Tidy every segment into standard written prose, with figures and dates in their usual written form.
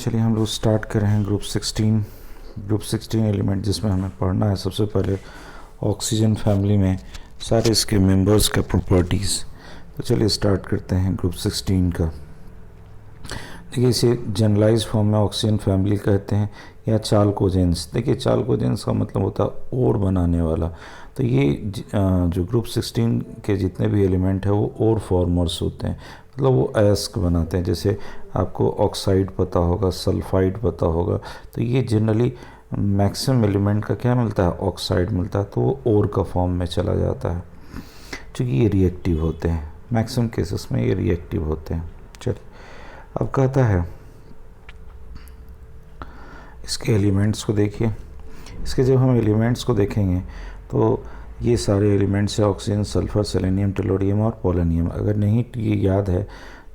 चलिए हम लोग स्टार्ट कर रहे हैं ग्रुप 16 एलिमेंट, जिसमें हमें पढ़ना है सबसे पहले ऑक्सीजन फैमिली में सारे इसके मेंबर्स का प्रॉपर्टीज़। तो चलिए स्टार्ट करते हैं ग्रुप 16 का। देखिए इसे जनरलाइज फॉर्म में ऑक्सीजन फैमिली कहते हैं या चालकोजेंस। देखिए चालकोजेंस का मतलब होता है ओर बनाने वाला। तो ये जो ग्रुप 16 के जितने भी एलिमेंट हैं वो ओर फॉर्मर्स होते हैं, मतलब वो अयस्क बनाते हैं। जैसे आपको ऑक्साइड पता होगा, सल्फाइड पता होगा। तो ये जनरली मैक्सिमम एलिमेंट का क्या मिलता है, ऑक्साइड मिलता है, तो वो ओर का फॉर्म में चला जाता है, क्योंकि ये रिएक्टिव होते हैं। मैक्सिमम केसेस में ये रिएक्टिव होते हैं। चलिए अब कहता है इसके एलिमेंट्स को देखिए। इसके जब हम एलिमेंट्स को देखेंगे तो ये सारे एलिमेंट्स है ऑक्सीजन, सल्फर, सेलेनियम, टेलोडियम और पोलोनियम। अगर नहीं ये याद है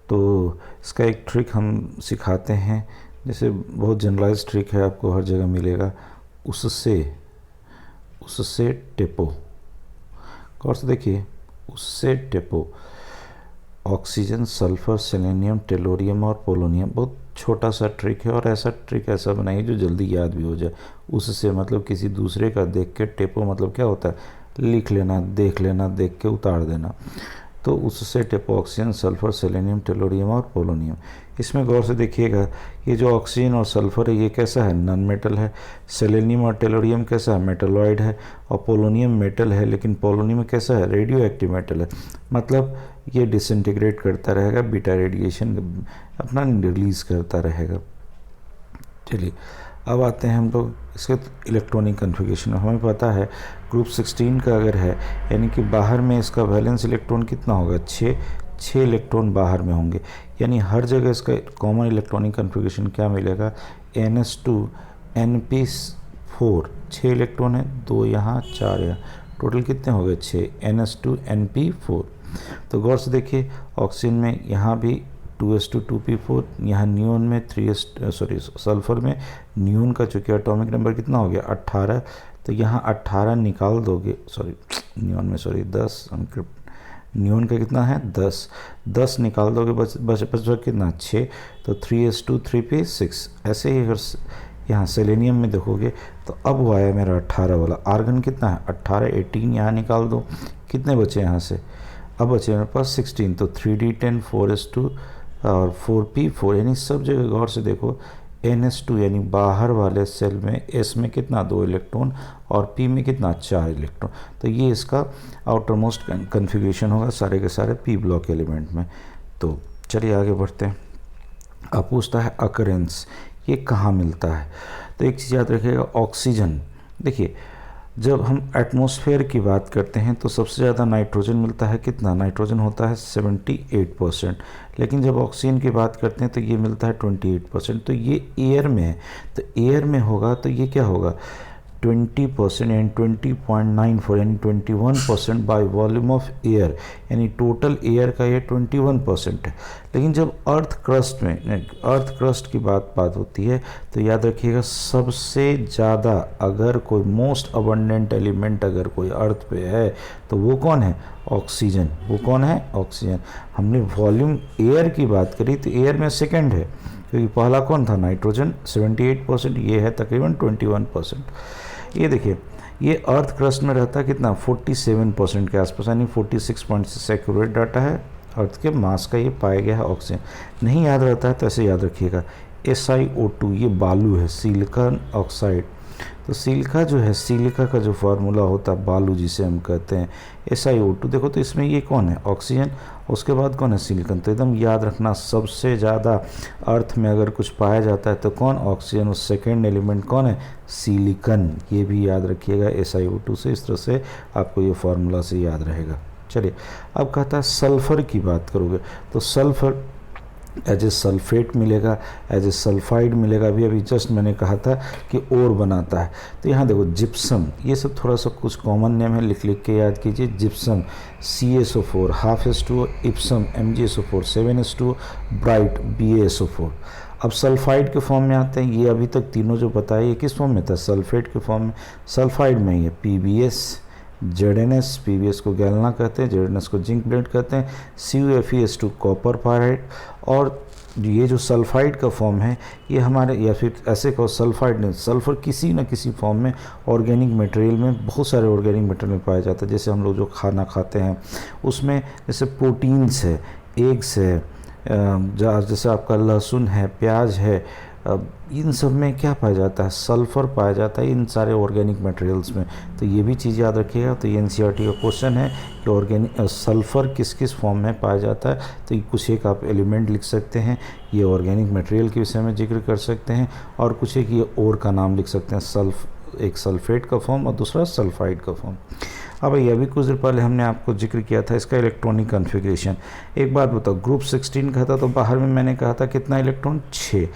तो इसका एक ट्रिक हम सिखाते हैं, जैसे बहुत जनरलाइज ट्रिक है, आपको हर जगह मिलेगा। उससे टेपो, गौर से देखिए, उससे टेपो। ऑक्सीजन, सल्फर, सेलेनियम, टेलोडियम और पोलोनियम। बहुत छोटा सा ट्रिक है, और ऐसा ट्रिक ऐसा बनाइए जो जल्दी याद भी हो जाए। उससे मतलब किसी दूसरे का देख के, टेपो मतलब क्या होता है, लिख लेना, देख के उतार देना। तो उससे टेपो ऑक्सीजन, सल्फर, सेलेनियम, टेलोडियम और पोलोनियम। इसमें गौर से देखिएगा, ये जो ऑक्सीजन और सल्फर है ये कैसा है, नॉन मेटल है। सेलेनियम और टेलोडियम कैसा है, मेटलॉइड है। और पोलोनियम मेटल है, लेकिन पोलोनियम कैसा है, रेडियो एक्टिव मेटल है। मतलब ये डिसइंटीग्रेट करता रहेगा, बीटा रेडिएशन अपना रिलीज़ करता रहेगा। चलिए अब आते हैं हम लोग इसके इलेक्ट्रॉनिक कन्फिगरेशन। हमें पता है ग्रुप 16 का अगर है, यानी कि बाहर में इसका वैलेंस इलेक्ट्रॉन कितना होगा, 6 इलेक्ट्रॉन बाहर में होंगे। यानी हर जगह इसका कॉमन इलेक्ट्रॉनिक कन्फिगरेशन क्या मिलेगा, NS2 NP4। 6 इलेक्ट्रॉन है, 2 यहाँ 4 यहाँ, टोटल कितने हो गए, 6 NS2 NP4। तो गौर से देखिए ऑक्सीजन में यहाँ भी 2s2 2p4, यहाँ नियोन में सल्फर में नियोन का चूँकि एटॉमिक नंबर कितना हो गया, 18। तो यहाँ 18 निकाल दोगे, नियोन में 10, नियोन का कितना है, 10 निकाल दोगे, बच कितना, 6। तो 3s2 3p6। ऐसे ही अगर यहाँ सेलेनियम में देखोगे तो अब वो आया मेरा 18 वाला। आर्गन कितना है, 18, 18 यहाँ निकाल दो, कितने बचे यहाँ से, अब बचे मेरे पास 16। तो 3d10 4s2 और 4p4। यानी सब जगह गौर से देखो, NS2 यानी बाहर वाले सेल में S में कितना, 2 इलेक्ट्रॉन, और P में कितना, 4 इलेक्ट्रॉन। तो ये इसका आउटर मोस्ट कन्फिग्रेशन होगा सारे के सारे P ब्लॉक एलिमेंट में। तो चलिए आगे बढ़ते हैं। अब पूछता है अकरेंस, ये कहाँ मिलता है। तो एक चीज़ याद रखिएगा, ऑक्सीजन, देखिए जब हम एटमॉस्फेयर की बात करते हैं तो सबसे ज़्यादा नाइट्रोजन मिलता है, कितना, नाइट्रोजन होता है 78%। लेकिन जब ऑक्सीजन की बात करते हैं तो ये मिलता है 28%। तो ये एयर में है, तो एयर में होगा तो ये क्या होगा, 20% यानी 20.94 यानी 21% बाय वॉल्यूम ऑफ एयर, यानी टोटल एयर का ये 21% है। लेकिन जब अर्थ क्रस्ट की बात होती है तो याद रखिएगा सबसे ज़्यादा अगर कोई मोस्ट अबंडेंट एलिमेंट अगर कोई अर्थ पे है तो वो कौन है, ऑक्सीजन। वो कौन है, ऑक्सीजन। हमने वॉल्यूम एयर की बात करी तो एयर में सेकेंड है, क्योंकि पहला कौन था, नाइट्रोजन 78%, ये है तकरीबन 21%। ये देखिए ये अर्थ क्रस्ट में रहता है कितना, 47% के आसपास, यानी 46.6 एक्यूरेट डाटा है। अर्थ के मास का ये पाया गया है ऑक्सीजन। नहीं याद रहता है तो ऐसे याद रखिएगा, SiO2 ये बालू है, सिलिकॉन ऑक्साइड। तो सिलिका जो है, सिलिका का जो फार्मूला होता है बालू जिसे हम कहते हैं, SiO2। देखो तो इसमें ये कौन है, ऑक्सीजन, उसके बाद कौन है, सिलिकॉन। तो एकदम याद रखना, सबसे ज़्यादा अर्थ में अगर कुछ पाया जाता है तो कौन, ऑक्सीजन, और सेकेंड एलिमेंट कौन है, सिलिकॉन। ये भी याद रखिएगा SiO2 से, इस तरह से आपको ये फार्मूला से याद रहेगा। चलिए अब कहता है सल्फ़र की बात करोगे तो सल्फ़र एज ए सल्फेट मिलेगा, एज ए सल्फाइड मिलेगा। अभी जस्ट मैंने कहा था कि ओर बनाता है। तो यहाँ देखो जिप्सम, ये सब थोड़ा सा कुछ कॉमन नेम है, लिख के याद कीजिए। Gypsum CaSO4, ½ Epson MgSO4, 7s2 bright BaSO4। अब सल्फाइड के फॉर्म में आते हैं। ये अभी तक तीनों जो बताए ये किस फॉर्म में था, सल्फेट के फॉर्म में। सल्फाइड में ये PbS, ZnS, PbS को गैल्ना कहते हैं, ZnS को जिंक ब्लेंड कहते हैं, CuFeS2 कॉपर पायराइड, और ये जो सल्फाइड का फॉर्म है ये हमारे, या फिर ऐसे कहो सल्फाइड नहीं, सल्फ़र किसी न किसी फॉर्म में ऑर्गेनिक मटेरियल में, बहुत सारे ऑर्गेनिक मटेरियल में पाया जाता है। जैसे हम लोग जो खाना खाते हैं उसमें जैसे प्रोटीन्स है, एग्स है, जैसे आपका लहसुन है, प्याज है, इन सब में क्या पाया जाता है, सल्फ़र पाया जाता है इन सारे ऑर्गेनिक मटेरियल्स में। तो ये भी चीज़ याद रखिएगा। तो ये एनसीईआरटी का क्वेश्चन है कि ऑर्गेनिक सल्फ़र किस किस फॉर्म में पाया जाता है। तो ये कुछ एक आप एलिमेंट लिख सकते हैं, ये ऑर्गेनिक मटेरियल के विषय में जिक्र कर सकते हैं, और कुछ एक ये और का नाम लिख सकते हैं, एक सल्फेट का फॉर्म और दूसरा सल्फाइड का फॉर्म। अब ये अभी कुछ देर पहले हमने आपको जिक्र किया था इसका इलेक्ट्रॉनिक कन्फिग्रेशन। एक बात बताओ, ग्रुप 16 का था तो बाहर में मैंने कहा था कितना इलेक्ट्रॉन, 6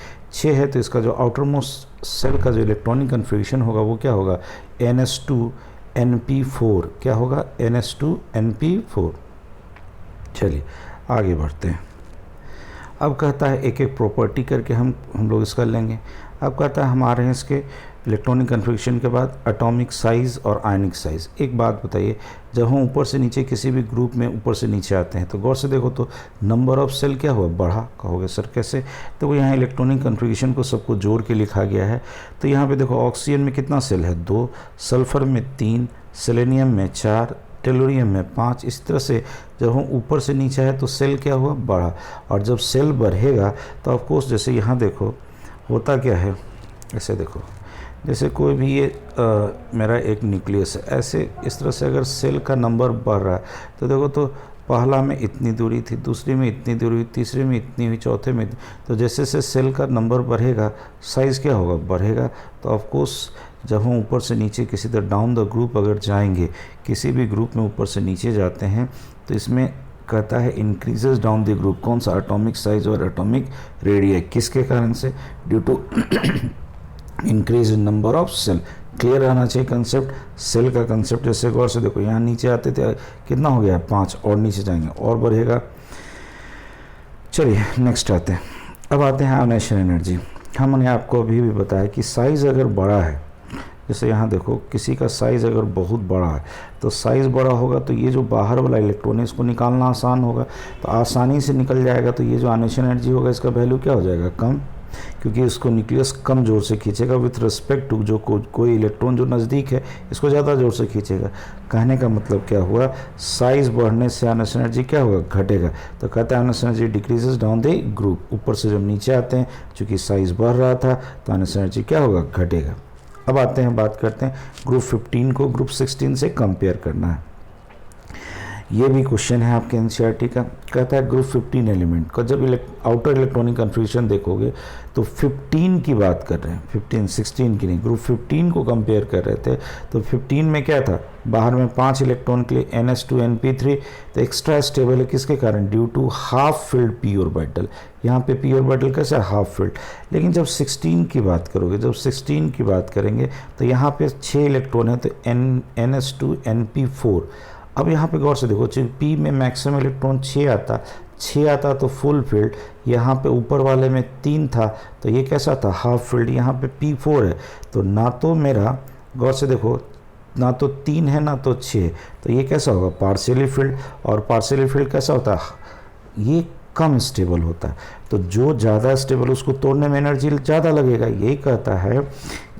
है। तो इसका जो आउटर मोस्ट सेल का जो इलेक्ट्रॉनिक कन्फिग्रेशन होगा वो क्या होगा, NS2Np4। क्या होगा, NS2Np4। चलिए आगे बढ़ते हैं। अब कहता है एक एक प्रॉपर्टी करके हम लोग इसका लेंगे। अब कहता है हमारे हैं इसके इलेक्ट्रॉनिक कन्फिग्रेशन के बाद एटॉमिक साइज़ और आयनिक साइज़। एक बात बताइए, जब हम ऊपर से नीचे किसी भी ग्रुप में ऊपर से नीचे आते हैं तो गौर से देखो तो नंबर ऑफ सेल क्या हुआ, बढ़ा। कहोगे सर कैसे, तो यहाँ इलेक्ट्रॉनिक कन्फिग्रेशन को सबको जोड़ के लिखा गया है। तो यहाँ पे देखो ऑक्सीजन में कितना सेल है, 2, सल्फ़र में 3, सेलेनियम में 4, टेलोरियम में 5। इस तरह से जब हम ऊपर से नीचे आए तो सेल क्या हुआ, बढ़ा। और जब सेल बढ़ेगा तो ऑफकोर्स जैसे यहाँ देखो होता क्या है, ऐसे देखो जैसे कोई भी ये मेरा एक न्यूक्लियस है, ऐसे इस तरह से अगर सेल का नंबर बढ़ रहा है तो देखो तो पहला में इतनी दूरी थी, दूसरी में इतनी दूरी, तीसरे में इतनी हुई, चौथे में, तो जैसे जैसे सेल का नंबर बढ़ेगा साइज़ क्या होगा, बढ़ेगा। तो ऑफकोर्स जब हम ऊपर से नीचे किसी तरह डाउन द ग्रुप अगर जाएंगे, किसी भी ग्रुप में ऊपर से नीचे जाते हैं तो इसमें कहता है इंक्रीजेस डाउन द ग्रुप। कौन सा, एटॉमिक साइज और एटॉमिक रेडियस। किसके कारण से, due to increase in number of shell. Clear रहना चाहिए कंसेप्ट, सेल का कंसेप्ट। जैसे गौर से देखो यहाँ नीचे आते थे कितना हो गया, 5, और नीचे जाएंगे और बढ़ेगा। चलिए नेक्स्ट आते हैं। अब आते हैं आयोनाइजेशन एनर्जी। हमने आपको अभी भी बताया कि साइज़ अगर बड़ा है, जैसे यहाँ देखो किसी का साइज़ अगर बहुत बड़ा है तो साइज़ बड़ा होगा तो ये जो बाहर वाला इलेक्ट्रॉन है इसको निकालना आसान होगा, तो आसानी से निकल जाएगा। तो ये जो आयोनाइजेशन एनर्जी होगा इसका वैल्यू क्या हो जाएगा, कम, क्योंकि इसको न्यूक्लियस कम जोर से खींचेगा विथ रिस्पेक्ट टू जो कोई इलेक्ट्रॉन जो नज़दीक है इसको ज़्यादा जोर से खींचेगा। कहने का मतलब क्या हुआ, साइज़ बढ़ने से आयोनाइजेशन एनर्जी क्या होगा, घटेगा। तो कहते हैं ionization energy decreases down the group. ऊपर से जब नीचे आते हैं चूँकि साइज़ बढ़ रहा था तो आयोनाइजेशन एनर्जी क्या होगा, घटेगा। अब आते हैं, बात करते हैं ग्रुप 15 को ग्रुप 16 से कंपेयर करना है। ये भी क्वेश्चन है आपके एनसीईआरटी का। कहता है ग्रुप 15 एलिमेंट का जब आउटर इलेक्ट्रॉनिक कन्फिग्रेशन देखोगे तो 15 की बात कर रहे हैं, 15 16 की नहीं, ग्रुप 15 को कंपेयर कर रहे थे। तो 15 में क्या था, बाहर में 5 इलेक्ट्रॉन के लिए NS2Np3। तो एक्स्ट्रा स्टेबल है किसके कारण, due to half filled p orbital. यहाँ पे पी ऑर्बिटल कैसा है, हाफ फिल्ड। लेकिन जब 16 की बात करोगे, जब 16 की बात करेंगे तो यहाँ पे 6 इलेक्ट्रॉन है तो NS2Np4। अब यहाँ पे गौर से देखो, पी में मैक्सिमम इलेक्ट्रॉन 6 आता तो फुल फील्ड, यहाँ पे ऊपर वाले में 3 था तो ये कैसा था, हाफ फील्ड। यहाँ पे P4 है तो ना तो मेरा, गौर से देखो, ना तो 3 है ना तो 6, तो ये कैसा होगा, पार्शियली फील्ड। और पार्शियली फील्ड कैसा होता है, ये कम स्टेबल होता है। तो जो ज़्यादा स्टेबल उसको तोड़ने में एनर्जी ज़्यादा लगेगा, यही कहता है।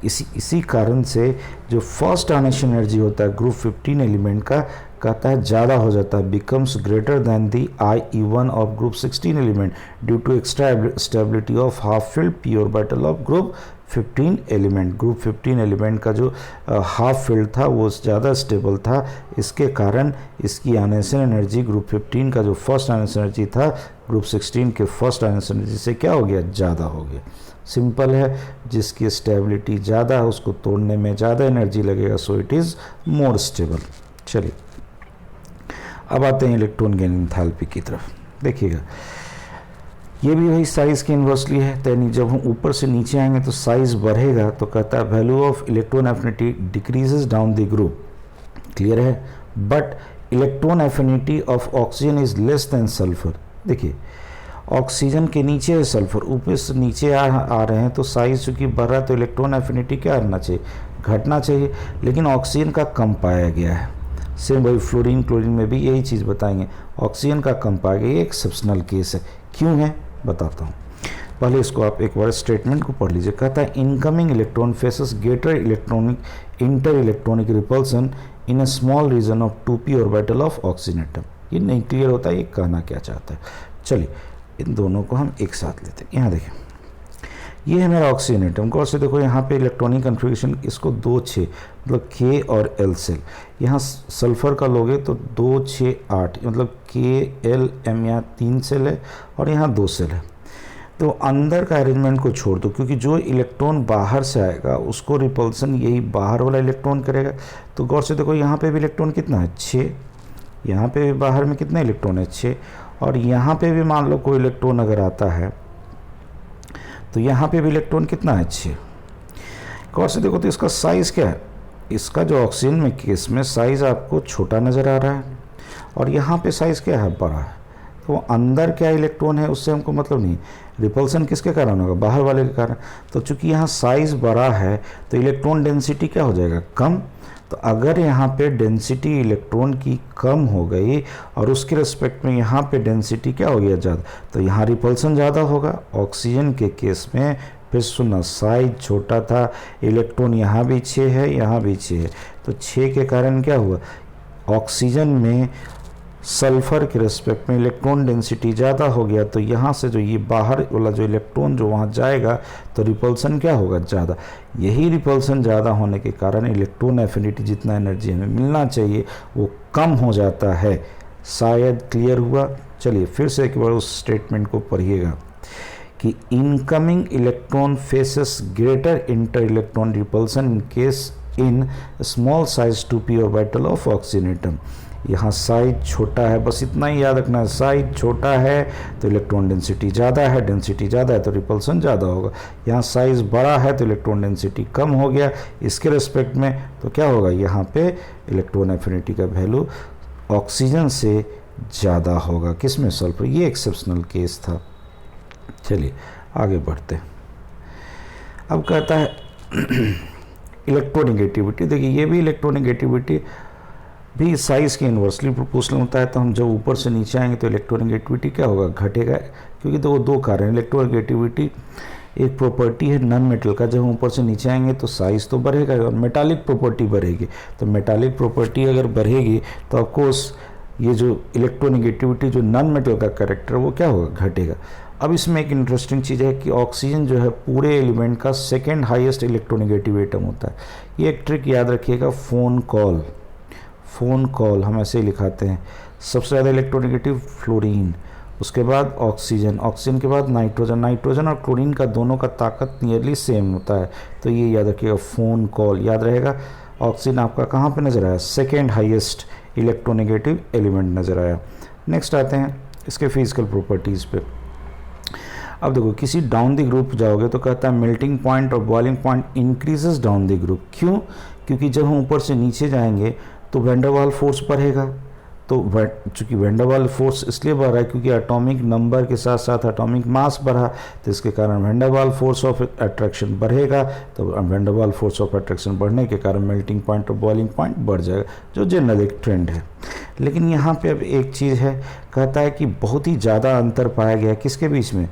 इसी कारण से जो फर्स्ट आयोनाइजेशन एनर्जी होता है ग्रुप 15 एलिमेंट का, कहता है ज़्यादा हो जाता है, becomes greater than the IE1 of group 16 element due to extra stability of half filled p orbital of group 15 element. Group 15 element का जो हाफ फील्ड था वो ज़्यादा स्टेबल था, इसके कारण इसकी आयोनाइजेशन एनर्जी ग्रुप 15 का जो फर्स्ट आयोनाइजेशन एनर्जी था ग्रुप 16 के फर्स्ट आयोनाइजेशन एनर्जी से क्या हो गया, ज़्यादा हो गया। सिंपल है, जिसकी स्टेबिलिटी ज़्यादा है उसको तोड़ने में ज़्यादा एनर्जी लगेगा, so it is more stable. चलिए अब आते हैं इलेक्ट्रॉन गेन एंथैल्पी की तरफ। देखिएगा ये भी वही साइज़ के इन्वर्सली है, यानी जब हम ऊपर से नीचे आएंगे तो साइज़ बढ़ेगा। तो कहता है value of electron affinity decreases down the group. Clear है, but electron affinity of oxygen is less than sulphur. देखिए ऑक्सीजन के नीचे है सल्फर, ऊपर से नीचे आ रहे हैं तो साइज़ चूँकि बढ़ रहा है तो इलेक्ट्रॉन एफिनिटी क्या रहना चाहिए, घटना चाहिए। लेकिन ऑक्सीजन का कम पाया गया है। सेम वही फ्लोरीन क्लोरीन में भी यही चीज़ बताएंगे, ऑक्सीजन का कम पाया गया, ये एक्सेप्शनल केस है। क्यों है बताता हूँ। पहले इसको आप एक बार स्टेटमेंट को पढ़ लीजिए। कहता है incoming electron faces greater electronic inter electronic repulsion in a small region of 2p orbital of oxygen atom. ये नहीं क्लियर होता है ये कहना क्या चाहता है। चलिए इन दोनों को हम एक साथ लेते हैं। यहाँ देखिए ये है मेरा ऑक्सीजन एटम। गौर से देखो यहाँ पे इलेक्ट्रॉनिक कन्फिग्रेशन इसको 2 6 मतलब K और L सेल। यहाँ सल्फर का लोगे तो 2 6 8 मतलब K L M यहाँ 3 सेल है और यहाँ 2 सेल है। तो अंदर का अरेंजमेंट को छोड़ दो क्योंकि जो इलेक्ट्रॉन बाहर से आएगा उसको रिपल्सन यही बाहर वाला इलेक्ट्रॉन करेगा। तो गौर से देखो यहाँ पे भी इलेक्ट्रॉन कितना है 6, यहाँ पे भी बाहर में कितना इलेक्ट्रॉन है 6, और यहाँ पे भी मान लो कोई इलेक्ट्रॉन अगर आता है तो यहाँ पे भी इलेक्ट्रॉन कितना है 6। गौर से देखो तो इसका साइज़ क्या है, इसका जो ऑक्सीजन में केस में साइज़ आपको छोटा नज़र आ रहा है और यहाँ पे साइज़ क्या है बड़ा है। तो अंदर क्या इलेक्ट्रॉन है उससे हमको मतलब नहीं, रिपल्सन किसके कारण होगा बाहर वाले के कारण। तो चूंकि यहाँ साइज़ बड़ा है तो इलेक्ट्रॉन डेंसिटी क्या हो जाएगा कम। तो अगर यहाँ पे डेंसिटी इलेक्ट्रॉन की कम हो गई और उसके रिस्पेक्ट में यहाँ पे डेंसिटी क्या हो गया ज़्यादा, तो यहाँ रिपल्सन ज़्यादा होगा। ऑक्सीजन के केस में फिर सुना साइज छोटा था, इलेक्ट्रॉन यहाँ भी 6 है यहाँ भी 6 है, तो 6 के कारण क्या हुआ ऑक्सीजन में सल्फर के रिस्पेक्ट में इलेक्ट्रॉन डेंसिटी ज़्यादा हो गया। तो यहाँ से जो ये बाहर वाला जो इलेक्ट्रॉन जो वहाँ जाएगा तो रिपल्सन क्या होगा ज़्यादा। यही रिपल्सन ज़्यादा होने के कारण इलेक्ट्रॉन एफिनिटी जितना एनर्जी हमें मिलना चाहिए वो कम हो जाता है। शायद क्लियर हुआ। चलिए फिर से एक बार उस स्टेटमेंट को पढ़िएगा कि incoming electron faces greater inter electron repulsion in case in small size 2p orbital of oxygen atom. यहाँ साइज छोटा है, बस इतना ही याद रखना है, साइज छोटा है तो इलेक्ट्रॉन डेंसिटी ज़्यादा है, डेंसिटी ज़्यादा है तो रिपल्सन ज़्यादा होगा। यहाँ साइज़ बड़ा है तो इलेक्ट्रॉन डेंसिटी कम हो गया, इसके रिस्पेक्ट में तो क्या होगा यहाँ पे इलेक्ट्रॉन एफिनिटी का वैल्यू ऑक्सीजन से ज़्यादा होगा। किस में सल्फर। ये एक्सेप्शनल केस था। चलिए आगे बढ़ते हैं। अब कहता है इलेक्ट्रोनेगेटिविटी। देखिए ये भी इलेक्ट्रोनेगेटिविटी भी साइज़ के इन्वर्सली प्रोपोर्शनल होता है। तो हम जब ऊपर से नीचे आएंगे तो इलेक्ट्रोनेगेटिविटी क्या होगा घटेगा, क्योंकि दो कारण। इलेक्ट्रोनेगेटिविटी एक प्रॉपर्टी है नॉन मेटल का, जब हम ऊपर से नीचे आएंगे तो साइज़ तो बढ़ेगा और मेटालिक प्रॉपर्टी बढ़ेगी। तो मेटालिक प्रॉपर्टी अगर बढ़ेगी तो ऑफकोर्स ये जो इलेक्ट्रोनेगेटिविटी जो नॉन मेटल का कैरेक्टर वो क्या होगा घटेगा। अब इसमें एक इंटरेस्टिंग चीज़ है कि ऑक्सीजन जो है पूरे एलिमेंट का सेकेंड हाईएस्ट इलेक्ट्रोनेगेटिव एटम होता है। ये एक ट्रिक याद रखिएगा, फ़ोन कॉल हम ऐसे ही लिखाते हैं। सबसे ज़्यादा इलेक्ट्रोनेगेटिव फ्लोरीन, उसके बाद ऑक्सीजन के बाद नाइट्रोजन और क्लोरीन का दोनों का ताकत नियरली सेम होता है। तो ये याद रखिएगा फ़ोन कॉल याद रहेगा। ऑक्सीजन आपका कहाँ पे नज़र आया सेकेंड हाईएस्ट इलेक्ट्रोनेगेटिव एलिमेंट नज़र आया। नेक्स्ट आते हैं इसके फिजिकल प्रॉपर्टीज़ पे। अब देखो किसी डाउन द ग्रुप जाओगे तो कहता है मेल्टिंग पॉइंट और boiling point increases down the group. क्यों? क्योंकि जब हम ऊपर से नीचे जाएंगे तो वैन डर वाल फोर्स बढ़ेगा। तो चूँकि वैन डर वाल फोर्स इसलिए बढ़ रहा है क्योंकि एटॉमिक नंबर के साथ साथ एटॉमिक मास बढ़ा, तो इसके कारण वैन डर वाल फोर्स ऑफ अट्रैक्शन बढ़ेगा। तो वैन डर वाल फोर्स ऑफ अट्रैक्शन बढ़ने के कारण मेल्टिंग पॉइंट और बॉइलिंग पॉइंट बढ़ जाएगा, जो जनरल एक ट्रेंड है। लेकिन यहाँ पे अब एक चीज़ है, कहता है कि बहुत ही ज़्यादा अंतर पाया गया किसके बीच में,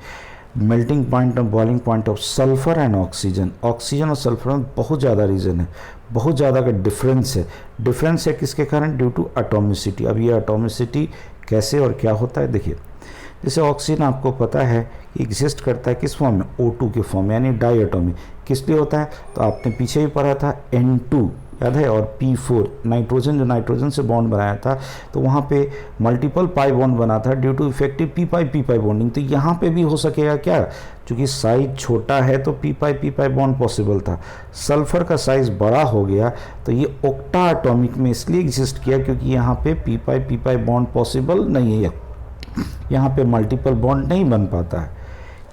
मेल्टिंग पॉइंट और boiling point of sulphur and oxygen. Oxygen और सल्फर में बहुत ज़्यादा रीजन है, बहुत ज़्यादा का डिफरेंस है किसके कारण, ड्यू टू एटॉमिसिटी। अब ये एटॉमिसिटी कैसे और क्या होता है देखिए। जैसे ऑक्सीजन आपको पता है कि एग्जिस्ट करता है किस फॉर्म में, O2 के फॉर्म में, यानी डाई एटॉमिक। किस लिए होता है तो आपने पीछे ही पढ़ा था N2 याद है, और P4 नाइट्रोजन जो नाइट्रोजन से बॉन्ड बनाया था तो वहाँ पे मल्टीपल पाई बॉन्ड बना था due to effective P5 bonding. तो यहाँ पे भी हो सकेगा क्या, क्योंकि साइज छोटा है तो P5 बॉन्ड पॉसिबल था। सल्फर का साइज बड़ा हो गया तो ये ऑक्टा एटॉमिक में इसलिए एग्जिस्ट किया क्योंकि यहाँ पे P5 बॉन्ड पॉसिबल नहीं है, यहाँ पे मल्टीपल बॉन्ड नहीं बन पाता है।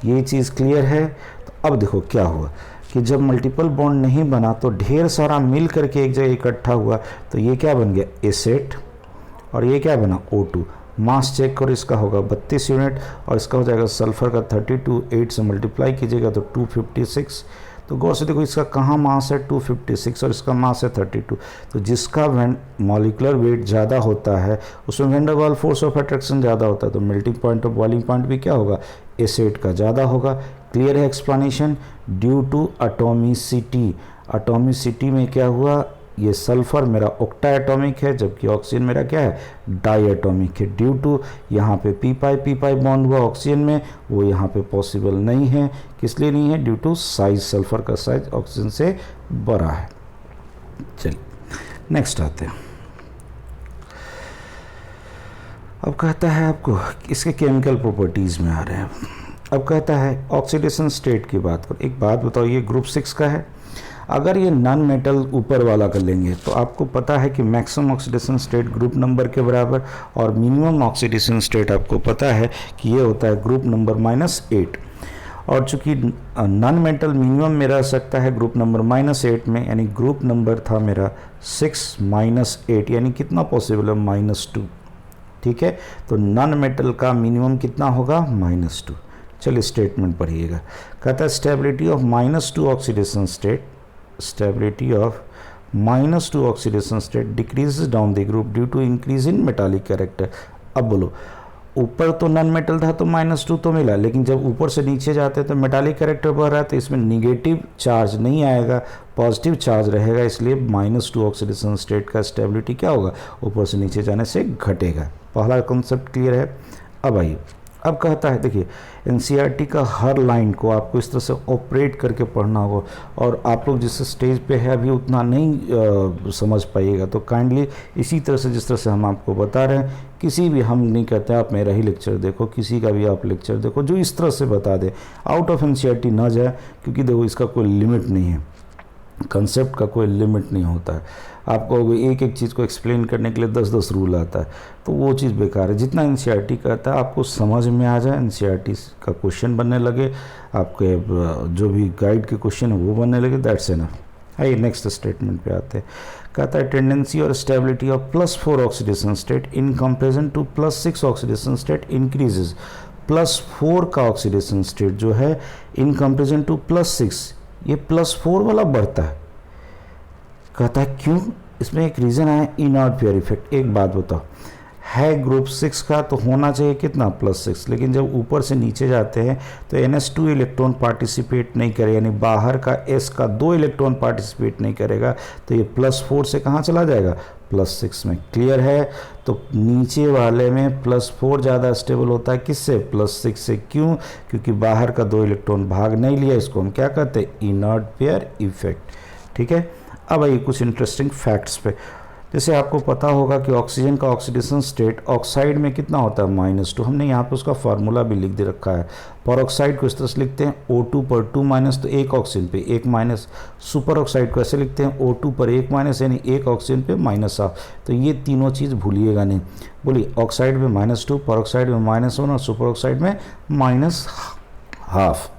ये चीज़ क्लियर है। तो अब देखो क्या हुआ कि जब मल्टीपल बॉन्ड नहीं बना तो ढेर सारा मिल करके एक जगह इकट्ठा हुआ, तो ये क्या बन गया एसेट, और ये क्या बना O2। मास चेक करो, इसका होगा 32 यूनिट और इसका हो जाएगा सल्फर का 32, 8 से मल्टीप्लाई कीजिएगा तो 256। तो गौर से देखो इसका कहाँ मास है 256 और इसका मास है 32। तो जिसका मॉलिकुलर वेट ज़्यादा होता है उसमें वैन डर वाल फोर्स ऑफ अट्रैक्शन ज़्यादा होता है, तो मेल्टिंग पॉइंट और बॉइलिंग पॉइंट भी क्या होगा एसेट का ज़्यादा होगा। क्लियर है explanation? Due to atomicity, atomicity में क्या हुआ, ये सल्फर मेरा ऑक्टा एटॉमिक है जबकि ऑक्सीजन मेरा क्या है, डाई एटॉमिक है। ड्यू टू यहाँ पे पी पाई बॉन्ड हुआ ऑक्सीजन में, वो यहाँ पे पॉसिबल नहीं है। किस लिए नहीं है? ड्यू टू साइज, सल्फर का साइज ऑक्सीजन से बड़ा है। चलिए नेक्स्ट आते हैं। अब कहता है आपको इसके केमिकल प्रॉपर्टीज़ में आ रहे हैं। अब कहता है ऑक्सीडेशन स्टेट की बात करो। एक बात बताओ, ये ग्रुप 6 का है। अगर ये नॉन मेटल ऊपर वाला कर लेंगे तो आपको पता है कि maximum oxidation state group number के बराबर, और मिनिमम ऑक्सीडेशन स्टेट आपको पता है कि ये होता है ग्रुप नंबर -8। और चूंकि नॉन मेटल मिनिमम में रह सकता है ग्रुप नंबर -8 में, यानी ग्रुप नंबर था मेरा 6 - 8, यानी कितना पॉसिबल है, -2। ठीक है, तो नॉन मेटल का मिनिमम कितना होगा, -2। चलिए स्टेटमेंट पढ़िएगा। कहता है stability of -2 oxidation state, stability of -2 oxidation state decreases down the group due to increase in metallic character. अब बोलो, ऊपर तो नॉन मेटल था तो -2 तो मिला, लेकिन जब ऊपर से नीचे जाते हैं तो मेटालिक कैरेक्टर बढ़ रहा है, तो इसमें निगेटिव चार्ज नहीं आएगा, पॉजिटिव चार्ज रहेगा, इसलिए -2 ऑक्सीडेशन स्टेट का स्टेबिलिटी क्या होगा, ऊपर से नीचे जाने से घटेगा। पहला कॉन्सेप्ट क्लियर है। अब आइए, अब कहता है देखिए एनसीईआरटी का हर लाइन को आपको इस तरह से ऑपरेट करके पढ़ना होगा, और आप लोग जिस स्टेज पे है अभी उतना नहीं समझ पाइएगा, तो काइंडली इसी तरह से जिस तरह से हम आपको बता रहे हैं, किसी भी, हम नहीं कहते आप मेरा ही लेक्चर देखो, किसी का भी आप लेक्चर देखो जो इस तरह से बता दे, आउट ऑफ एनसीईआरटी ना जाए, क्योंकि देखो इसका कोई लिमिट नहीं है, कंसेप्ट का कोई लिमिट नहीं होता है। आपको एक एक चीज़ को एक्सप्लेन करने के लिए 10-10 रूल आता है, तो वो चीज़ बेकार है। जितना एनसीईआरटी कहता है आपको समझ में आ जाए, एनसीईआरटी का क्वेश्चन बनने लगे, आपके जो भी गाइड के क्वेश्चन है वो बनने लगे, दैट्स इनफ। आइए नेक्स्ट स्टेटमेंट पे आते हैं। कहता है टेंडेंसी और stability of +4 oxidation state in comparison to +6 oxidation state increases. +4 का ऑक्सीडेशन स्टेट जो है इन कंपेरिजन टू +6, ये +4 वाला बढ़ता है। कहता है क्यों? इसमें एक रीज़न है, इनॉट पेयर इफेक्ट। एक बात बताओ, है ग्रुप 6 का तो होना चाहिए कितना, +6, लेकिन जब ऊपर से नीचे जाते हैं तो NH2 इलेक्ट्रॉन पार्टिसिपेट नहीं करेगा, यानी बाहर का S का 2 इलेक्ट्रॉन पार्टिसिपेट नहीं करेगा, तो ये +4 से कहाँ चला जाएगा, +6 में। क्लियर है? तो नीचे वाले में +4 ज़्यादा स्टेबल होता है, किससे, +6 से। क्यों? क्योंकि बाहर का 2 इलेक्ट्रॉन भाग नहीं लिया, इसको हम क्या कहते हैं, इनॉट पेयर इफेक्ट। ठीक है, अब आइए कुछ इंटरेस्टिंग फैक्ट्स पे। जैसे आपको पता होगा कि ऑक्सीजन का ऑक्सीडेशन स्टेट ऑक्साइड में कितना होता है, -2। हमने यहाँ पे उसका फार्मूला भी लिख दे रखा है। पर ऑक्साइड को इस तरह से लिखते हैं O2 पर 2 तो एक ऑक्सीजन पे 1 सुपर ऑक्साइड को ऐसे लिखते हैं O2 पर 1 यानी एक ऑक्सीजन पे -1। तो ये तीनों चीज़ भूलिएगा नहीं। बोलिए, ऑक्साइड में -2, पर ऑक्साइड में -1 और सुपर ऑक्साइड में -1/2।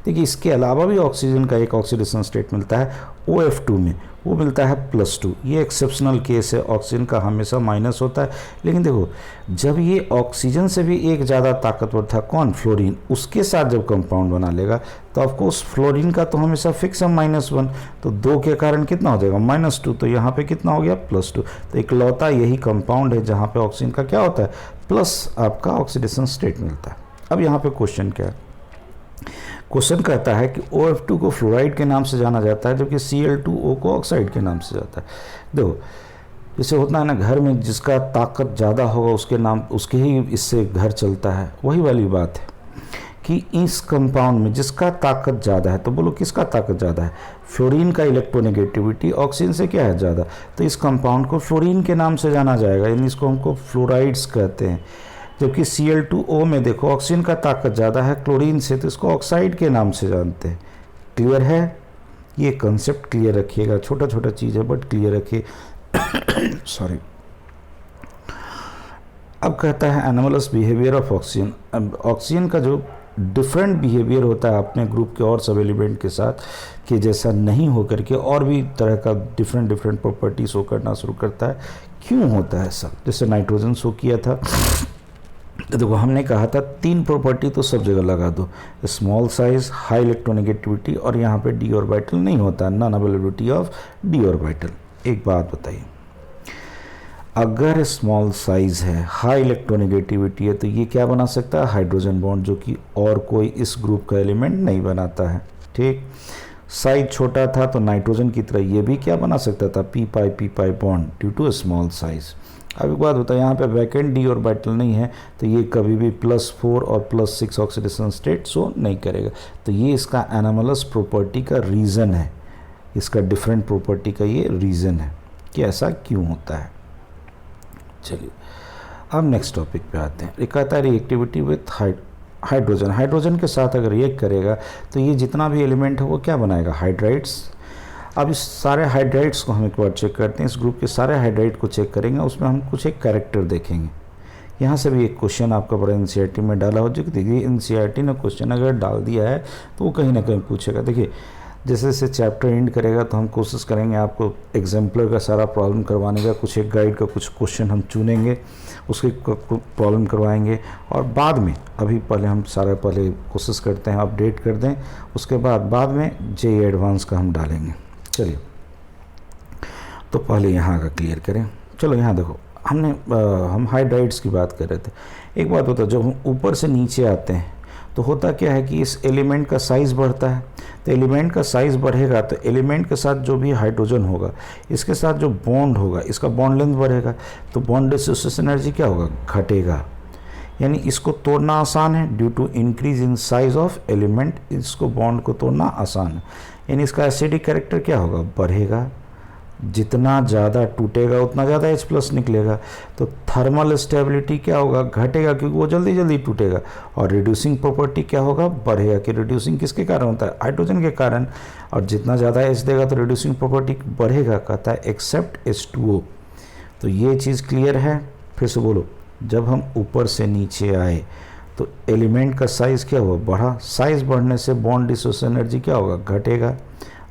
देखिए इसके अलावा भी ऑक्सीजन का एक ऑक्सीडेशन स्टेट मिलता है OF2 में, वो मिलता है +2। ये एक्सेप्शनल केस है, ऑक्सीजन का हमेशा माइनस होता है। लेकिन देखो, जब ये ऑक्सीजन से भी एक ज़्यादा ताकतवर था, कौन, फ्लोरीन, उसके साथ जब कंपाउंड बना लेगा तो आपको उस फ्लोरीन का तो हमेशा फिक्स है -1, तो 2 के कारण कितना हो जाएगा, -2, तो यहाँ पे कितना हो गया, +2। तो इकलौता यही कंपाउंड है जहाँ पे ऑक्सीजन का क्या होता है, प्लस आपका ऑक्सीडेशन स्टेट मिलता है। अब यहाँ पे क्वेश्चन क्या है, क्वेश्चन कहता है कि OF2 को फ्लोराइड के नाम से जाना जाता है, जबकि Cl2O को ऑक्साइड के नाम से जाता है। देखो, जैसे होता है ना, घर में जिसका ताकत ज़्यादा होगा उसके नाम, उसके ही इससे घर चलता है, वही वाली बात है कि इस कंपाउंड में जिसका ताकत ज़्यादा है, तो बोलो किसका ताकत ज़्यादा है, फ्लोरीन का इलेक्ट्रोनेगेटिविटी ऑक्सीजन से क्या है, ज़्यादा, तो इस कंपाउंड को फ्लोरीन के नाम से जाना जाएगा, यानी इसको हमको फ्लोराइड्स कहते हैं। जबकि Cl2O में देखो ऑक्सीजन का ताकत ज़्यादा है क्लोरीन से, तो इसको ऑक्साइड के नाम से जानते हैं। क्लियर है? ये कंसेप्ट क्लियर रखिएगा, छोटा छोटा चीज़ है बट क्लियर रखिए। सॉरी। अब कहता है एनोमलस बिहेवियर ऑफ ऑक्सीजन। अब ऑक्सीजन का जो डिफरेंट बिहेवियर होता है अपने ग्रुप के और सब एलिमेंट के साथ, कि जैसा नहीं हो करके और भी तरह का डिफरेंट प्रॉपर्टी शो करना शुरू करता है। क्यों होता है ऐसा? जैसे नाइट्रोजन शो किया था, तो देखो हमने कहा था 3 प्रॉपर्टी तो सब जगह लगा दो, स्मॉल साइज, हाई इलेक्ट्रोनेगेटिविटी, और यहाँ पे d ऑर्बिटल नहीं होता, non availability of d orbital. एक बात बताइए, अगर स्मॉल साइज है, हाई इलेक्ट्रोनेगेटिविटी है, तो ये क्या बना सकता है, हाइड्रोजन बॉन्ड, जो कि और कोई इस ग्रुप का एलिमेंट नहीं बनाता है। ठीक, साइज छोटा था तो नाइट्रोजन की तरह ये भी क्या बना सकता था, p pi bond due to small size. अब एक बात होता है, यहाँ पे वैकेंट डी ऑर्बिटल नहीं है तो ये कभी भी +4 और +6 ऑक्सीडेशन स्टेट शो नहीं करेगा। तो ये इसका एनामलस प्रॉपर्टी का रीज़न है, इसका डिफरेंट प्रॉपर्टी का ये रीज़न है कि ऐसा क्यों होता है। चलिए अब नेक्स्ट टॉपिक पे आते हैं। ये कहता है रिएक्टिविटी विथ हाइड्रोजन। हाइड्रोजन के साथ अगर रिएक्ट करेगा तो ये जितना भी एलिमेंट है वो क्या बनाएगा, हाइड्राइड्स। अब इस सारे हाइड्राइड्स को हम एक बार चेक करते हैं, इस ग्रुप के सारे हाइड्राइड को चेक करेंगे, उसमें हम कुछ एक कैरेक्टर देखेंगे। यहाँ से भी एक क्वेश्चन आपका बड़ा एनसीईआरटी में डाला हो, जो कि देखिए एनसीईआरटी ने क्वेश्चन अगर डाल दिया है तो वो कहीं ना कहीं पूछेगा। देखिए जैसे जैसे चैप्टर एंड करेगा तो हम कोशिश करेंगे आपको एग्जाम्पलर का सारा प्रॉब्लम करवाने का, कुछ एक गाइड का कुछ क्वेश्चन हम चुनेंगे, उसके प्रॉब्लम करवाएंगे, और बाद में अभी पहले हम सारा पहले कोशिश करते हैं अपडेट कर दें, उसके बाद में जेईई एडवांस का हम डालेंगे। चलिए तो पहले यहाँ का क्लियर करें। चलो यहाँ देखो, हम हाइड्राइड्स की बात कर रहे थे। एक बात होता है, जब हम ऊपर से नीचे आते हैं तो होता क्या है कि इस एलिमेंट का साइज़ बढ़ता है। तो एलिमेंट का साइज़ बढ़ेगा तो एलिमेंट के साथ जो भी हाइड्रोजन होगा, इसके साथ जो बॉन्ड होगा, इसका बॉन्ड लेंथ बढ़ेगा, तो बॉन्ड डिसोसिएशन एनर्जी क्या होगा, घटेगा। यानी इसको तोड़ना आसान है, due to increase in size of element, इसको बॉन्ड को तोड़ना आसान है। यानी इसका एसिडिक कैरेक्टर क्या होगा, बढ़ेगा। जितना ज़्यादा टूटेगा उतना ज़्यादा H+ निकलेगा। तो थर्मल स्टेबिलिटी क्या होगा, घटेगा, क्योंकि वो जल्दी जल्दी टूटेगा। और रिड्यूसिंग प्रॉपर्टी क्या होगा, बढ़ेगा। कि रिड्यूसिंग किसके कारण होता है, हाइड्रोजन के कारण। और जितना ज़्यादा H देगा तो रिड्यूसिंग प्रॉपर्टी बढ़ेगा, कहता है एक्सेप्ट H2O। तो ये चीज़ क्लियर है। फिर से बोलो, जब हम ऊपर से नीचे आए तो एलिमेंट का साइज़ क्या हुआ, बढ़ा। साइज़ बढ़ने से बॉन्ड डिसोसिएशन एनर्जी क्या होगा, घटेगा।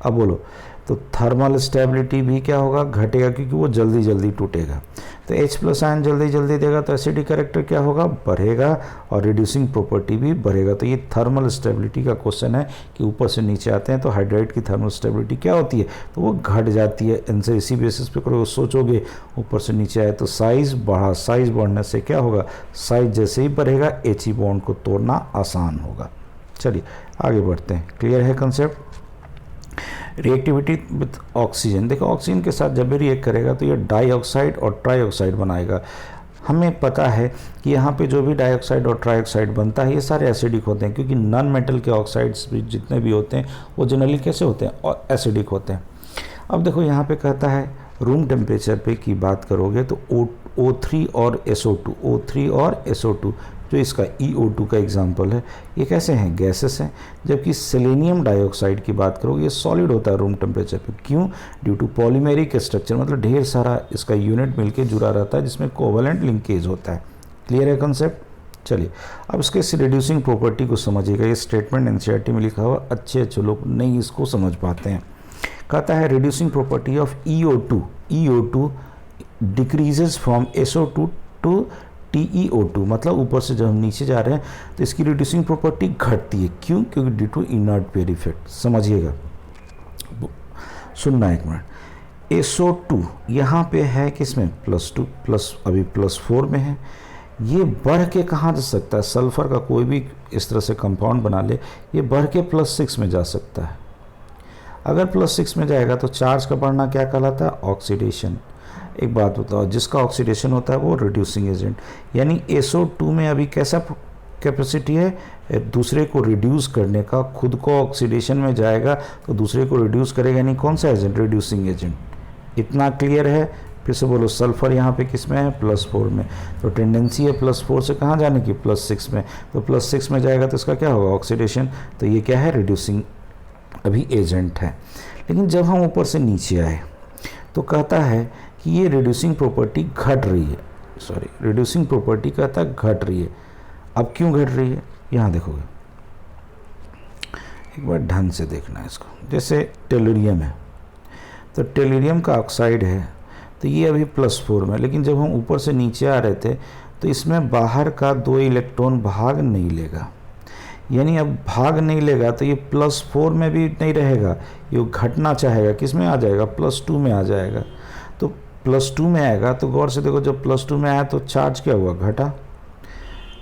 अब बोलो, तो थर्मल स्टेबिलिटी भी क्या होगा, घटेगा, क्योंकि वो जल्दी जल्दी टूटेगा। तो H+ आयन जल्दी जल्दी देगा तो एसिडिक कैरेक्टर क्या होगा, बढ़ेगा, और रिड्यूसिंग प्रॉपर्टी भी बढ़ेगा। तो ये थर्मल स्टेबिलिटी का क्वेश्चन है कि ऊपर से नीचे आते हैं तो हाइड्राइड की थर्मल स्टेबिलिटी क्या होती है, तो वो घट जाती है। इनसे इसी बेसिस पे करो, सोचोगे ऊपर से नीचे आए तो साइज़ बढ़ा, साइज़ बढ़ने से क्या होगा, साइज़ जैसे ही बढ़ेगा He बॉन्ड को तोड़ना आसान होगा। चलिए आगे बढ़ते हैं। क्लियर है कंसेप्ट। Reactivity with oxygen. देखो ऑक्सीजन के साथ जब भी रिएक्ट करेगा तो ये डाइऑक्साइड और ट्राइऑक्साइड बनाएगा। हमें पता है कि यहाँ पे जो भी डाइऑक्साइड और ट्राइऑक्साइड बनता है ये सारे एसिडिक होते हैं, क्योंकि नॉन मेटल के ऑक्साइड्स भी जितने भी होते हैं वो जनरली कैसे होते हैं, और एसिडिक होते हैं। अब देखो यहाँ पे कहता है रूम टेम्परेचर पे की बात करोगे तो O3 और SO2, O3 और SO2 जो इसका EO2 का एग्जाम्पल है, ये कैसे हैं, गैसेस हैं। जबकि सेलेनियम डाइऑक्साइड की बात करोगे ये सॉलिड होता है रूम टेम्परेचर पे। क्यों, ड्यू टू पॉलीमेरिक स्ट्रक्चर, मतलब ढेर सारा इसका यूनिट मिलके जुड़ा रहता है जिसमें कोवलेंट लिंकेज होता है। क्लियर है कंसेप्ट। चलिए अब इसके इस रिड्यूसिंग प्रॉपर्टी को समझिएगा। ये स्टेटमेंट एनसीईआरटी में लिखा हुआ, अच्छे लोग नहीं इसको समझ पाते हैं। कहता है reducing property of EO2 decreases from SO2 to TeO2, मतलब ऊपर से जब हम नीचे जा रहे हैं तो इसकी रिड्यूसिंग प्रॉपर्टी घटती है। क्यों, क्योंकि due to inert pair effect. समझिएगा, सुनना एक मिनट। SO2 यहाँ पे है किसमें, +2 प्लस, अभी +4 में है। ये बढ़ के कहाँ जा सकता है, सल्फर का कोई भी इस तरह से कंपाउंड बना ले, ये बढ़ के +6 में जा सकता है। अगर +6 में जाएगा तो चार्ज का बढ़ना क्या कहलाता है, ऑक्सीडेशन। एक बात बताओ, जिसका ऑक्सीडेशन होता है वो रिड्यूसिंग एजेंट। यानी SO2 में अभी कैसा कैपेसिटी है, दूसरे को रिड्यूस करने का। खुद को ऑक्सीडेशन में जाएगा तो दूसरे को रिड्यूस करेगा, यानी कौन सा एजेंट, रिड्यूसिंग एजेंट। इतना क्लियर है। फिर से बोलो, सल्फर यहाँ पे किस में है, +4 में। तो टेंडेंसी है +4 से कहाँ जाने की, +6 में। तो +6 में जाएगा तो इसका क्या होगा, ऑक्सीडेशन। तो ये क्या है, रिड्यूसिंग अभी एजेंट है। लेकिन जब हम ऊपर से नीचे आए तो कहता है कि ये रिड्यूसिंग प्रॉपर्टी घट रही है। रिड्यूसिंग प्रॉपर्टी कहता है घट रही है। अब क्यों घट रही है, यहाँ देखोगे, एक बार ढंग से देखना है इसको। जैसे टेलुरियम है, तो टेलुरियम का ऑक्साइड है, तो ये अभी +4 में, लेकिन जब हम ऊपर से नीचे आ रहे थे तो इसमें बाहर का 2 इलेक्ट्रॉन भाग नहीं लेगा। यानी अब भाग नहीं लेगा तो ये +4 में भी नहीं रहेगा, ये घटना चाहेगा, किस में आ जाएगा, +2 में आ जाएगा। तो +2 में आएगा तो गौर से देखो, जब +2 में आया तो चार्ज क्या हुआ, घटा।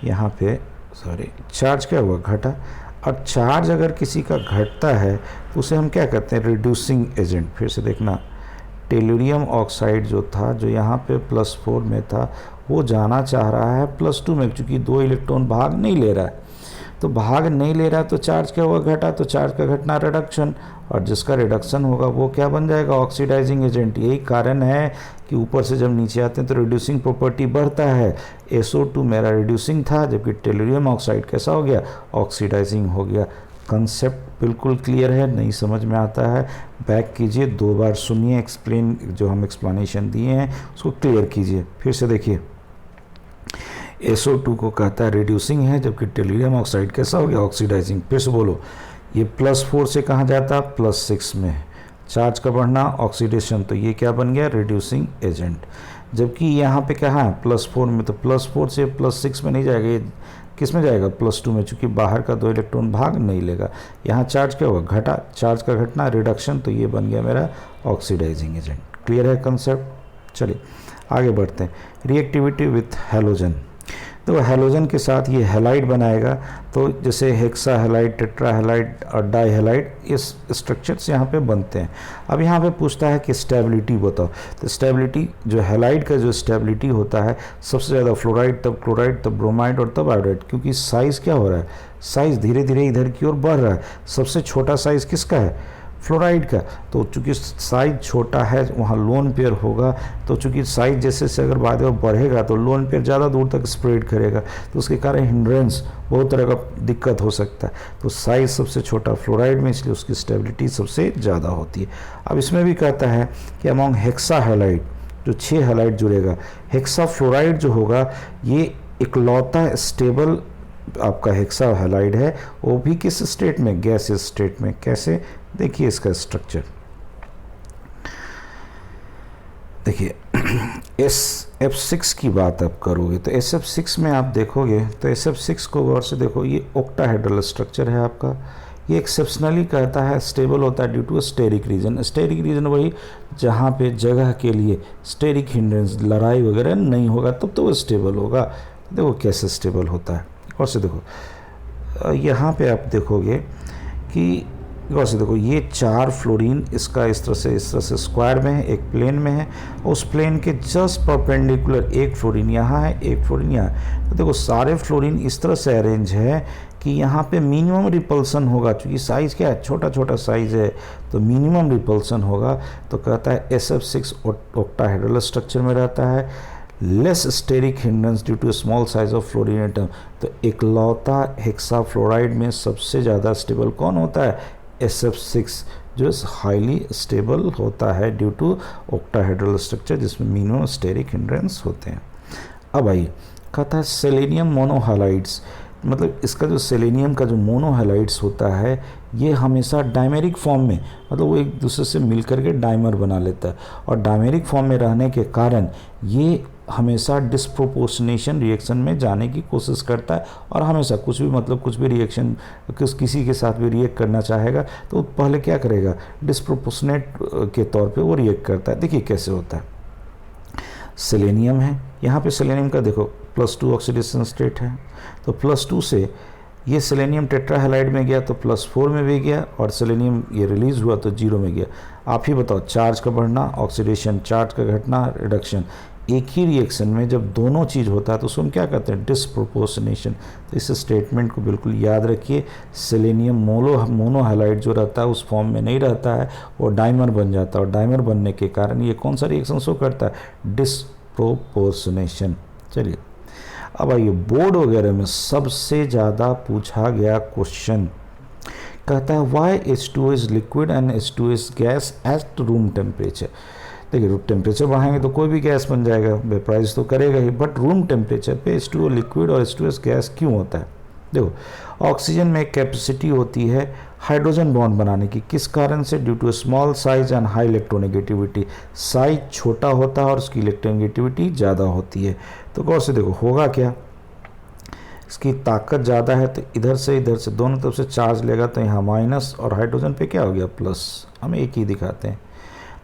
यहाँ पे चार्ज क्या हुआ, घटा। और चार्ज अगर किसी का घटता है तो उसे हम क्या कहते हैं, रिड्यूसिंग एजेंट। फिर से देखना, टेलुरियम ऑक्साइड जो था, जो यहाँ पे +4 में था, वो जाना चाह रहा है +2 में, क्योंकि 2 इलेक्ट्रॉन भाग नहीं ले रहा है। तो भाग नहीं ले रहा है तो चार्ज क्या हुआ, घटा। तो चार्ज का घटना रिडक्शन, और जिसका रिडक्शन होगा वो क्या बन जाएगा, ऑक्सीडाइजिंग एजेंट। यही कारण है कि ऊपर से जब नीचे आते हैं तो रिड्यूसिंग प्रॉपर्टी बढ़ता है। SO2 मेरा रिड्यूसिंग था, जबकि टेलुरियम ऑक्साइड कैसा हो गया, ऑक्सीडाइजिंग हो गया। कंसेप्ट बिल्कुल क्लियर है, नहीं समझ में आता है बैक कीजिए, 2 बार सुनिए, एक्सप्लेन जो हम एक्सप्लेनेशन दिए हैं उसको क्लियर कीजिए। फिर से देखिए, SO2 को कहता है रिड्यूसिंग है, जबकि टेलुरियम ऑक्साइड कैसा हो गया, ऑक्सीडाइजिंग। फिर से बोलो, ये +4 से कहाँ जाता, +6 में। चार्ज का बढ़ना, ऑक्सीडेशन, तो ये क्या बन गया, रिड्यूसिंग एजेंट। जबकि यहाँ पे क्या है, +4 में, तो +4 से +6 में नहीं जाएगा, ये किस में जाएगा, +2 में, चूँकि बाहर का 2 इलेक्ट्रॉन भाग नहीं लेगा। यहाँ चार्ज क्या होगा, घटा। चार्ज का घटना, रिडक्शन, तो ये बन गया मेरा ऑक्सीडाइजिंग एजेंट। क्लियर है कंसेप्ट। चलिए आगे बढ़ते हैं। रिएक्टिविटी विथ हैलोजन, तो हैलोजन के साथ ये हैलाइड बनाएगा, तो जैसे हेक्सा हैलाइड, टेट्रा हैलाइड और डाई हैलाइड, इस स्ट्रक्चर्स यहाँ पे बनते हैं। अब यहाँ पे पूछता है कि स्टेबिलिटी बताओ, तो स्टेबिलिटी जो हैलाइड का जो स्टेबिलिटी होता है, सबसे ज़्यादा फ्लोराइड, तब क्लोराइड, तब ब्रोमाइड और तब आयोडाइड, क्योंकि साइज़ क्या हो रहा है, साइज़ धीरे धीरे इधर की ओर बढ़ रहा है। सबसे छोटा साइज़ किसका है, फ्लोराइड का। तो चूंकि साइज छोटा है वहाँ लोन पेयर होगा, तो चूंकि साइज जैसे से अगर बाद में बढ़ेगा तो लोन पेयर ज़्यादा दूर तक स्प्रेड करेगा, तो उसके कारण हिंड्रेंस, बहुत तरह का दिक्कत हो सकता है। तो साइज सबसे छोटा फ्लोराइड में, इसलिए उसकी स्टेबिलिटी सबसे ज़्यादा होती है। अब इसमें भी कहता है कि अमॉन्ग हेक्सा हैलाइड, जो 6 हैलाइड जुड़ेगा, हेक्सा फ्लोराइड जो होगा ये इकलौता स्टेबल आपका हेक्सा हैलाइड है, वो भी किस स्टेट में, गैसियस स्टेट में। कैसे, देखिए इसका स्ट्रक्चर देखिए। SF6 की बात आप करोगे तो SF6 में आप देखोगे तो SF6 को गौर से देखो, ये ऑक्टाहेड्रल स्ट्रक्चर है आपका। ये एक्सेप्शनली कहता है स्टेबल होता है due to steric reason. Steric reason वही जहाँ पे जगह के लिए स्टेरिक हिंड्रेंस, लड़ाई वगैरह नहीं होगा, तब तो वो स्टेबल होगा। देखो कैसे स्टेबल होता है, और से देखो यहाँ पे आप देखोगे कि गौर से देखो, ये 4 फ्लोरीन इसका इस तरह से स्क्वायर में है, एक प्लेन में है, उस प्लेन के जस्ट परपेंडिकुलर एक फ्लोरीन यहाँ है, एक फ्लोरीन यहाँ है। तो देखो सारे फ्लोरीन इस तरह से अरेंज है कि यहाँ पे मिनिमम रिपल्सन होगा, क्योंकि साइज़ क्या है, छोटा छोटा साइज़ है, तो मिनिमम रिपल्सन होगा। तो कहता है SF6 ऑक्टाहेड्रल स्ट्रक्चर में रहता है, less steric hindrance due to small size of fluorine atom. तो इकलौता हेक्सा फ्लोराइड में सबसे ज़्यादा स्टेबल कौन होता है, SF6, जो हाईली स्टेबल होता है ड्यू टू ऑक्टाहेड्रल स्ट्रक्चर, जिसमें मिनिमम स्टेरिक हिंड्रेंस होते हैं। अब आइए, कहता है सेलेनियम मोनोहैलाइड्स, मतलब इसका जो सेलेनियम का जो मोनोहैलाइड्स होता है ये हमेशा डायमेरिक फॉर्म में, मतलब वो एक दूसरे से मिलकर के डाइमर बना लेता है, और डायमेरिक फॉर्म में रहने के कारण ये हमेशा डिस्प्रोपोर्शनेशन रिएक्शन में जाने की कोशिश करता है, और हमेशा कुछ भी, मतलब कुछ भी रिएक्शन किसी के साथ भी रिएक्ट करना चाहेगा तो पहले क्या करेगा, डिस्प्रोपोर्शनेट के तौर पे वो रिएक्ट करता है। देखिए कैसे होता है। सेलेनियम है, यहाँ पे सेलेनियम का देखो +2 ऑक्सीडेशन स्टेट है, तो +2 से ये सेलेनियम टेट्राहैलाइड में गया तो +4 में भी गया, और सेलेनियम ये रिलीज हुआ तो 0 में गया। आप ही बताओ, चार्ज का बढ़ना, ऑक्सीडेशन, चार्ज का घटना, रिडक्शन, एक ही रिएक्शन में जब दोनों चीज़ होता है तो उसको हम क्या कहते हैं, डिस्प्रोपोर्शनेशन। तो इस स्टेटमेंट को बिल्कुल याद रखिए। सेलेनियम मोनोहैलाइड जो रहता है उस फॉर्म में नहीं रहता है, वो डाइमर बन जाता है, और डाइमर बनने के कारण ये कौन सा रिएक्शन शो करता है, डिस्प्रोपोर्शनेशन। चलिए अब आइए, बोर्ड वगैरह में सबसे ज़्यादा पूछा गया क्वेश्चन कहता है why H2O is liquid and H2O is gas at room temperature. देखिए रूम टेम्परेचर बढ़ाएंगे तो कोई भी गैस बन जाएगा, वेपराइज तो करेगा ही, बट रूम टेम्परेचर पे H2O लिक्विड और H2S गैस क्यों होता है। देखो, ऑक्सीजन में एक कैपेसिटी होती है हाइड्रोजन बॉन्ड बनाने की, किस कारण से, due to small size and high electronegativity. Size छोटा होता है और उसकी इलेक्ट्रोनेगेटिविटी ज़्यादा होती है। तो गौर से देखो होगा क्या, इसकी ताकत ज़्यादा है तो इधर से दोनों तरफ से चार्ज लेगा, तो यहाँ माइनस, और हाइड्रोजन पे क्या हो गया, प्लस। हम एक ही दिखाते हैं।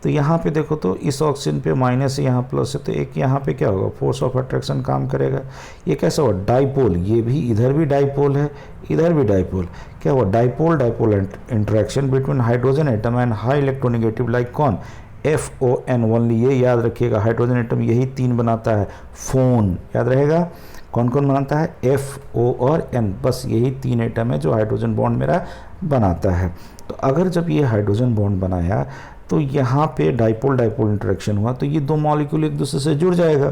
तो यहाँ पे देखो तो इस ऑक्सीजन पे माइनस है, यहाँ प्लस है, तो एक यहाँ पे क्या होगा, फोर्स ऑफ अट्रैक्शन काम करेगा। ये कैसा हुआ, डाइपोल, ये भी इधर भी डाइपोल है, इधर भी डाइपोल, क्या हुआ, dipole dipole interaction between hydrogen atom and high electronegative like कौन, FON ओनली। ये याद रखिएगा, हाइड्रोजन एटम यही 3 बनाता है, फोन याद रहेगा, कौन कौन बनाता है, FO और N, बस यही 3 एटम है जो हाइड्रोजन बॉन्ड मेरा बनाता है। तो अगर जब ये हाइड्रोजन बॉन्ड बनाया तो यहाँ पे डाइपोल डाइपोल इंटरेक्शन हुआ, तो ये 2 मॉलिक्यूल एक दूसरे से जुड़ जाएगा।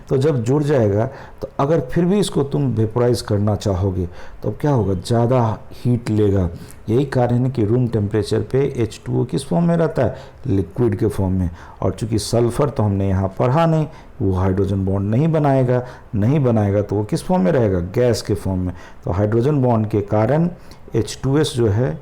तो जब जुड़ जाएगा तो अगर फिर भी इसको तुम वेपोराइज करना चाहोगे तो क्या होगा, ज़्यादा हीट लेगा। यही कारण है कि रूम टेम्परेचर पे H2O किस फॉर्म में रहता है, लिक्विड के फॉर्म में। और चूंकि सल्फ़र तो हमने यहाँ पढ़ा नहीं, वो हाइड्रोजन बॉन्ड नहीं बनाएगा तो वो किस फॉर्म में रहेगा, गैस के फॉर्म में। तो हाइड्रोजन बॉन्ड के कारण H2S जो है,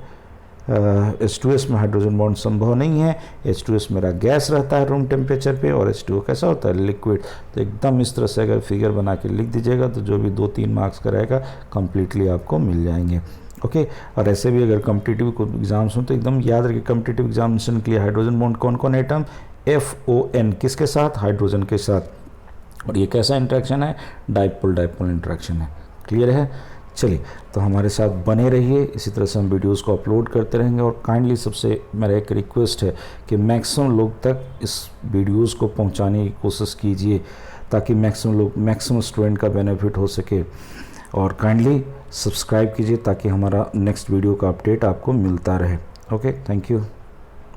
H2S में हाइड्रोजन बॉन्ड संभव नहीं है। H2S मेरा गैस रहता है रूम टेम्परेचर पे, और H2O कैसा होता है, लिक्विड। तो एकदम इस तरह से अगर फिगर बना के लिख दीजिएगा तो जो भी 2-3 मार्क्स का रहेगा कंप्लीटली आपको मिल जाएंगे। ओके, और ऐसे भी अगर कॉम्पिटिटिव एग्जाम्स हों तो एकदम याद रखिए, कॉम्पिटिटिव एग्जामिनेशन के लिए हाइड्रोजन बॉन्ड कौन कौन एटम, FON किसके साथ, हाइड्रोजन के साथ। और ये कैसा इंटरेक्शन है, डाइपोल डाइपोल इंटरेक्शन है। क्लियर है, चलिए तो हमारे साथ बने रहिए, इसी तरह से हम वीडियोस को अपलोड करते रहेंगे। और काइंडली सबसे मेरा एक रिक्वेस्ट है कि मैक्सिमम लोग तक इस वीडियोस को पहुंचाने की कोशिश कीजिए, ताकि मैक्सिमम स्टूडेंट का बेनिफिट हो सके। और काइंडली सब्सक्राइब कीजिए ताकि हमारा नेक्स्ट वीडियो का अपडेट आपको मिलता रहे। Okay, thank you.